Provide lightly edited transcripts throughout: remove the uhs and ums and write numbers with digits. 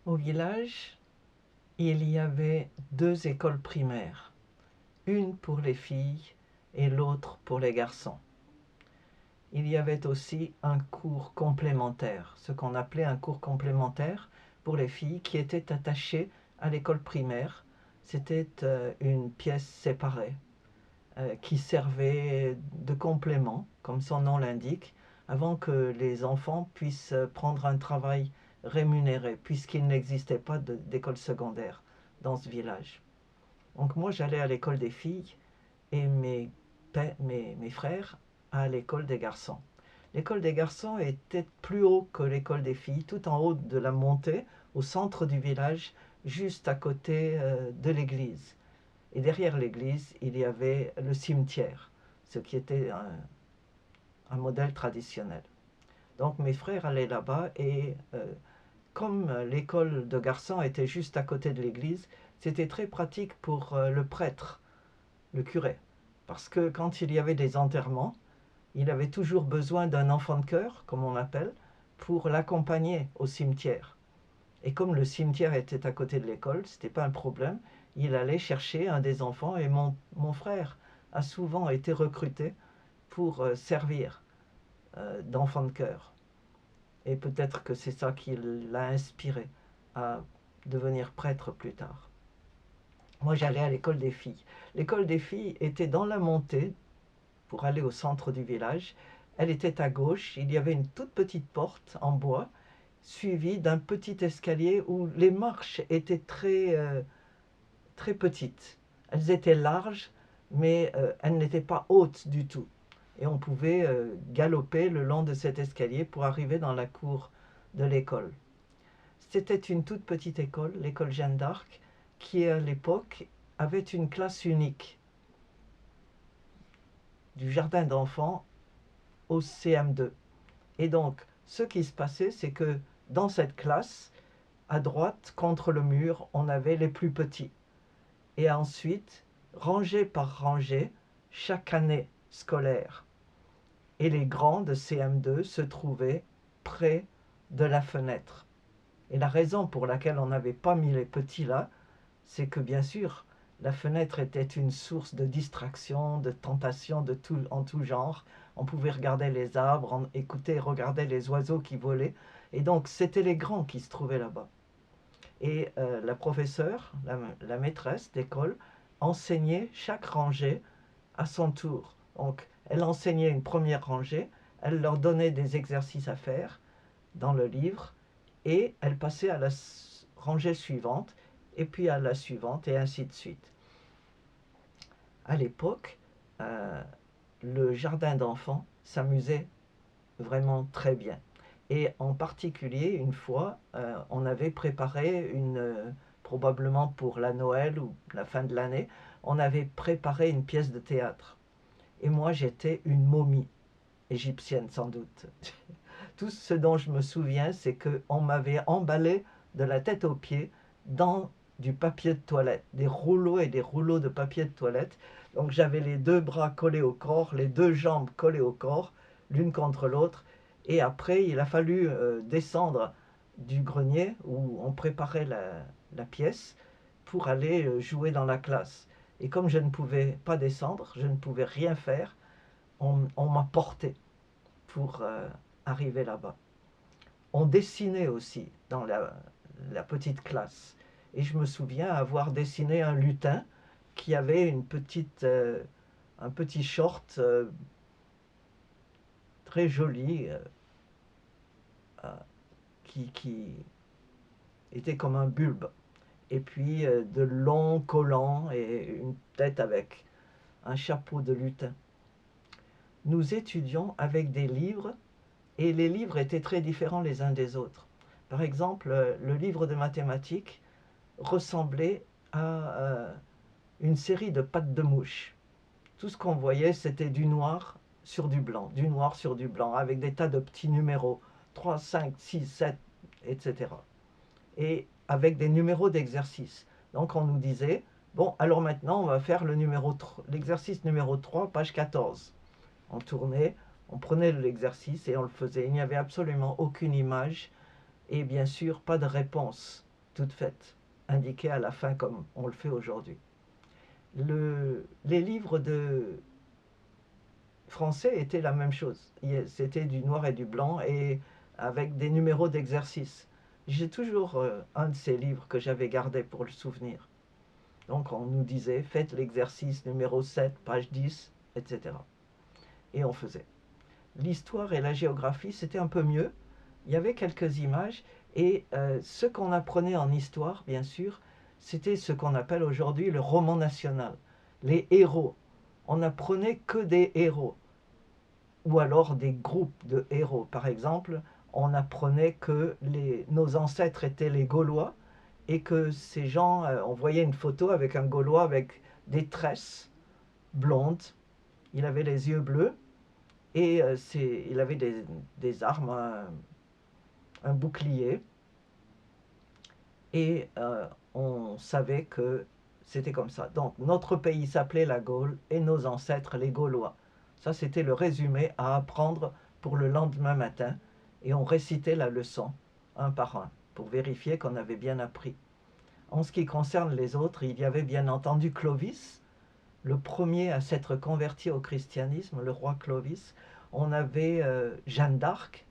Au village, il y avait deux écoles primaires, une pour les filles et l'autre pour les garçons. Il y avait aussi un cours complémentaire, ce qu'on appelait un cours complémentaire pour les filles qui était attaché à l'école primaire. C'était une pièce séparée qui servait de complément, comme son nom l'indique, avant que les enfants puissent prendre un travail rémunéré, puisqu'il n'existait pas d'école secondaire dans ce village. Donc moi, j'allais à l'école des filles et mes frères à l'école des garçons. L'école des garçons était plus haut que l'école des filles, tout en haut de la montée, au centre du village, juste à côté de l'église. Et derrière l'église, il y avait le cimetière, ce qui était un modèle traditionnel. Donc mes frères allaient là-bas et comme l'école de garçons était juste à côté de l'église, c'était très pratique pour le prêtre, le curé. Parce que quand il y avait des enterrements, il avait toujours besoin d'un enfant de chœur, comme on l'appelle, pour l'accompagner au cimetière. Et comme le cimetière était à côté de l'école, ce n'était pas un problème, il allait chercher un des enfants et mon frère a souvent été recruté pour servir d'enfant de chœur. Et peut-être que c'est ça qui l'a inspiré à devenir prêtre plus tard. Moi, j'allais à l'école des filles. L'école des filles était dans la montée pour aller au centre du village. Elle était à gauche. Il y avait une toute petite porte en bois, suivie d'un petit escalier où les marches étaient très petites. Elles étaient larges, mais elles n'étaient pas hautes du tout. Et on pouvait galoper le long de cet escalier pour arriver dans la cour de l'école. C'était une toute petite école, l'école Jeanne d'Arc, qui à l'époque avait une classe unique, du jardin d'enfants au CM2. Et donc, ce qui se passait, c'est que dans cette classe, à droite, contre le mur, on avait les plus petits. Et ensuite, rangée par rangée, chaque année scolaire. Et les grands de CM2 se trouvaient près de la fenêtre. Et la raison pour laquelle on n'avait pas mis les petits là, c'est que bien sûr, la fenêtre était une source de distraction, de tentation en tout genre. On pouvait regarder les arbres, écouter et regarder les oiseaux qui volaient. Et donc, c'était les grands qui se trouvaient là-bas. Et la professeure, la maîtresse d'école, enseignait chaque rangée à son tour. Donc, elle enseignait une première rangée, elle leur donnait des exercices à faire dans le livre, et elle passait à la rangée suivante, et puis à la suivante, et ainsi de suite. À l'époque, euh, le jardin d'enfants s'amusait vraiment très bien. Et en particulier, une fois, on avait préparé probablement pour la Noël ou la fin de l'année, on avait préparé une pièce de théâtre. Et moi, j'étais une momie, égyptienne sans doute. Tout ce dont je me souviens, c'est qu'on m'avait emballé de la tête aux pieds dans du papier de toilette, des rouleaux et des rouleaux de papier de toilette. Donc j'avais les deux bras collés au corps, les deux jambes collées au corps, l'une contre l'autre. Et après, il a fallu descendre du grenier où on préparait la pièce pour aller jouer dans la classe. Et comme je ne pouvais pas descendre, je ne pouvais rien faire, on m'a porté pour arriver là-bas. On dessinait aussi dans la petite classe. Et je me souviens avoir dessiné un lutin qui avait un petit short très joli euh, qui était comme un bulbe. Et puis de longs collants et une tête avec un chapeau de lutin. Nous étudions avec des livres et les livres étaient très différents les uns des autres. Par exemple, le livre de mathématiques ressemblait à une série de pattes de mouche. Tout ce qu'on voyait, c'était du noir sur du blanc, du noir sur du blanc, avec des tas de petits numéros, 3, 5, 6, 7, etc. Et avec des numéros d'exercice. Donc on nous disait, bon, alors maintenant on va faire l'exercice numéro 3, page 14. On tournait, on prenait l'exercice et on le faisait. Il n'y avait absolument aucune image et bien sûr pas de réponse toutes faites, indiquées à la fin comme on le fait aujourd'hui. Les livres de français étaient la même chose. C'était du noir et du blanc et avec des numéros d'exercice. J'ai toujours un de ces livres que j'avais gardé pour le souvenir. Donc on nous disait, faites l'exercice numéro 7, page 10, etc. Et on faisait. L'histoire et la géographie, c'était un peu mieux. Il y avait quelques images et ce qu'on apprenait en histoire, bien sûr, c'était ce qu'on appelle aujourd'hui le roman national. Les héros. On n'apprenait que des héros. Ou alors des groupes de héros. Par exemple, on apprenait que nos ancêtres étaient les Gaulois et que ces gens, on voyait une photo avec un Gaulois avec des tresses blondes, il avait les yeux bleus et il avait des armes, un bouclier et on savait que c'était comme ça. Donc notre pays s'appelait la Gaule et nos ancêtres les Gaulois. Ça c'était le résumé à apprendre pour le lendemain matin et on récitait la leçon un par un pour vérifier qu'on avait bien appris. En ce qui concerne les autres, il y avait bien entendu Clovis, le premier à s'être converti au christianisme, le roi Clovis. On avait Jeanne d'Arc,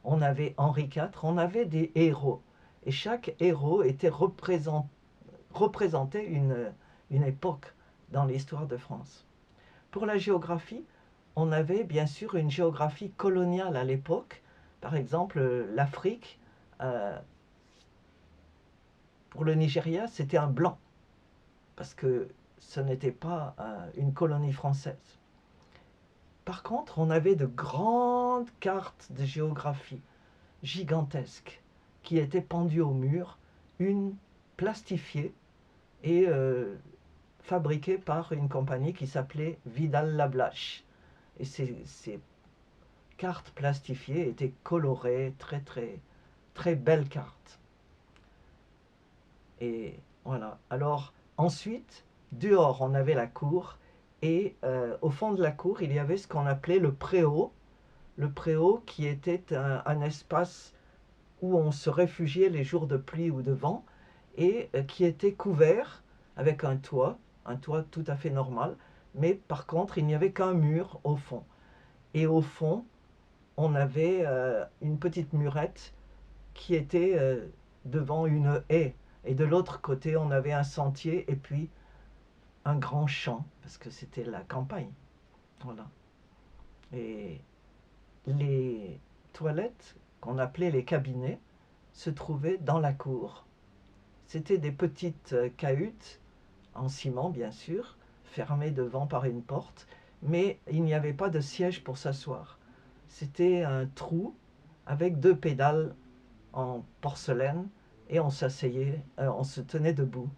on avait Henri IV, on avait des héros. Et chaque héros représentait une époque dans l'histoire de France. Pour la géographie, on avait bien sûr une géographie coloniale à l'époque. Par exemple, l'Afrique, pour le Nigeria, c'était un blanc, parce que ce n'était pas une colonie française. Par contre, on avait de grandes cartes de géographie gigantesques qui étaient pendues au mur, une plastifiée et fabriquée par une compagnie qui s'appelait Vidal-Lablache. Et ces cartes plastifiées étaient colorées, très très très belles cartes. Et voilà. Alors ensuite, dehors, on avait la cour et au fond de la cour, il y avait ce qu'on appelait le préau. Le préau qui était un espace où on se réfugiait les jours de pluie ou de vent et qui était couvert avec un toit tout à fait normal, mais par contre, il n'y avait qu'un mur au fond. Et au fond, on avait une petite murette qui était devant une haie. Et de l'autre côté, on avait un sentier et puis un grand champ, parce que c'était la campagne. Voilà. Et les toilettes, qu'on appelait les cabinets, se trouvaient dans la cour. C'était des petites cahutes, en ciment bien sûr, fermées devant par une porte, mais il n'y avait pas de siège pour s'asseoir. C'était un trou avec deux pédales en porcelaine et on s'asseyait, on se tenait debout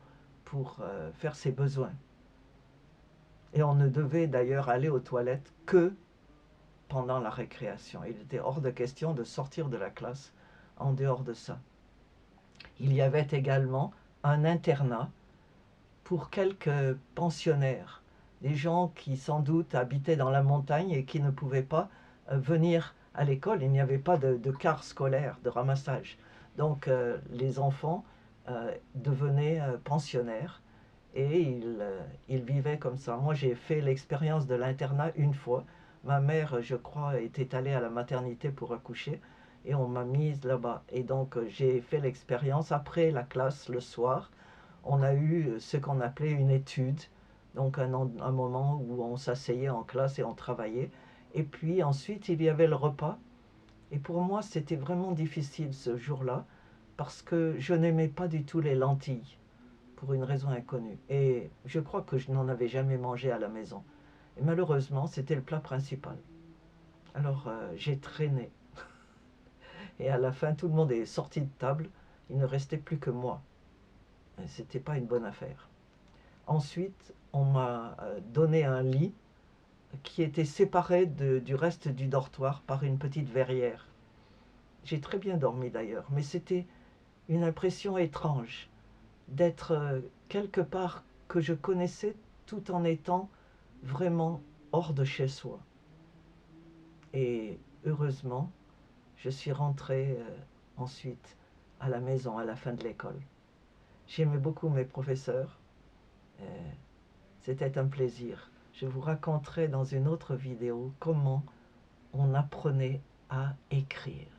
pour faire ses besoins. Et on ne devait d'ailleurs aller aux toilettes que pendant la récréation. Il était hors de question de sortir de la classe en dehors de ça. Il y avait également un internat pour quelques pensionnaires, des gens qui sans doute habitaient dans la montagne et qui ne pouvaient pas venir à l'école. Il n'y avait pas de car scolaire, de ramassage. Donc les enfants devenaient pensionnaires et ils vivaient comme ça. Moi j'ai fait l'expérience de l'internat une fois. Ma mère, je crois, était allée à la maternité pour accoucher et on m'a mise là-bas. Et donc j'ai fait l'expérience après la classe le soir. On a eu ce qu'on appelait une étude, donc un moment où on s'asseyait en classe et on travaillait. Et puis ensuite, il y avait le repas. Et pour moi, c'était vraiment difficile ce jour-là, parce que je n'aimais pas du tout les lentilles, pour une raison inconnue. Et je crois que je n'en avais jamais mangé à la maison. Et malheureusement, c'était le plat principal. Alors j'ai traîné. Et à la fin, tout le monde est sorti de table. Il ne restait plus que moi. Et c'était pas une bonne affaire. Ensuite, on m'a donné un lit qui était séparé du reste du dortoir par une petite verrière. J'ai très bien dormi d'ailleurs, mais c'était une impression étrange d'être quelque part que je connaissais tout en étant vraiment hors de chez soi. Et heureusement, je suis rentré ensuite à la maison à la fin de l'école. J'aimais beaucoup mes professeurs. C'était un plaisir. Je vous raconterai dans une autre vidéo comment on apprenait à écrire.